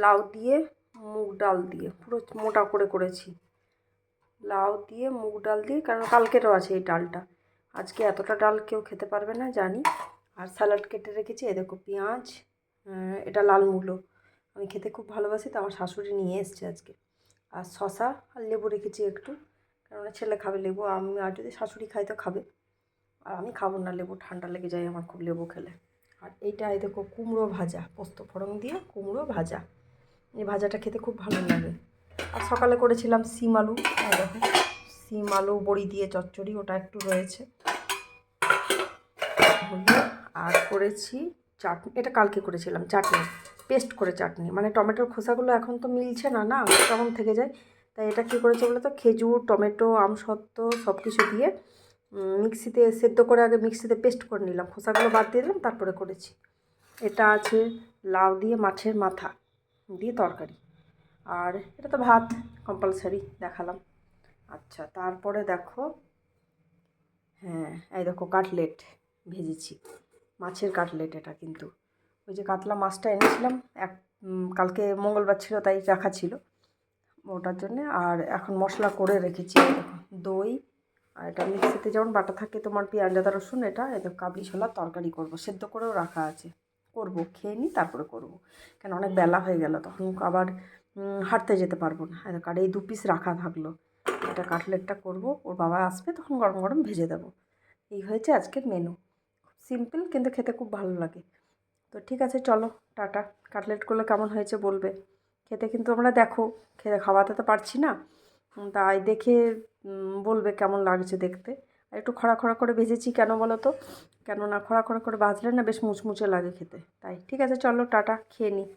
লাউ দিয়ে মুগ ডাল দিয়ে পুরো মোটা করে করেছি। লাউ দিয়ে মুগ ডাল দিয়ে, কারণ কালকেরও আছে এই ডালটা, আজকে এতটা ডাল কেউ খেতে পারবে না জানি। আর স্যালাড কেটে রেখেছি, এ দেখো পেঁয়াজ, এটা লাল মূলো, আমি খেতে খুব ভালোবাসি, তো আমার শাশুড়ি নিয়ে এসছে আজকে। আর শশা আর লেবু রেখেছি একটু, কারণ ছেলে খাবে লেবু, আমি আর যদি শাশুড়ি খাই তো খাবে, আর আমি খাবো না লেবু, ঠান্ডা লেগে যায় আমার খুব লেবু খেলে। আর এইটা এই দেখো কুমড়ো ভাজা, পোস্ত ফোড়ন দিয়ে কুমড়ো ভাজা, এই ভাজাটা খেতে খুব ভালো লাগে। আর সকালে করেছিলাম সিম আলু, দেখো সিম আলু বড়ি দিয়ে চচ্চড়ি, ওটা একটু রয়েছে। আর করেছি চাটনি, এটা কালকে করেছিলাম চাটনি, পেস্ট করে চাটনি, মানে টমেটোর খোসাগুলো এখন তো মিলছে না, না কেমন থেকে যায়, তাই এটা কী করেছে বলে তো, খেজুর টমেটো আমসত্ত্ব সব কিছু দিয়ে মিক্সিতে সেদ্ধ করে আগে মিক্সিতে পেস্ট করে নিলাম, খোসাগুলো বাদ দিয়ে দিলাম, তারপরে করেছি। এটা আছে লাউ দিয়ে মাছের মাথা দিয়ে তরকারি, আর এটা তো ভাত কম্পালসারি দেখালাম। আচ্ছা, তারপরে দেখো, হ্যাঁ এই দেখো কাটলেট ভেজেছি, মাছের কাটলেট এটা, কিন্তু ওই যে কাতলা মাছটা এনেছিলাম কালকে মঙ্গলবার ছিল তাই রাখা ছিল ওটার জন্যে। আর এখন মশলা করে রেখেছি, দেখো দই, আর এটা মিক্সিতে যেমন বাটা থাকে তোমার পেঁয়াজ আদা রসুন, এটা এদের কাবলি ছোলার তরকারি করব, সেদ্ধ করেও রাখা আছে, করব খেয়ে নিই তারপরে করব, কেন অনেক বেলা হয়ে গেল, তখন আবার হাঁটতে যেতে পারবো না। আর এই 2 পিস রাখা থাকলো, এটা কাটলেটটা করব, ওর বাবা আসবে তখন গরম গরম ভেজে দেবো। এই হয়েছে আজকের মেনু, সিম্পল কিন্তু খেতে খুব ভালো লাগে। তো ঠিক আছে চলো, টাটা। কাটলেটগুলো কেমন হয়েছে বলবে, খেতে কিন্তু আমরা দেখো খেতে খাওয়াতে তো পারছি না, তাই দেখে বলবে কেমন লাগছে দেখতে। আর একটু খড়া খড়া করে ভেজেছি, কেন বলো তো, কেননা খড়া খড়া করে ভাজলে না বেশ মুচমুচে লাগে খেতে। তাই ঠিক আছে চলো, টাটা, খেয়ে নিই।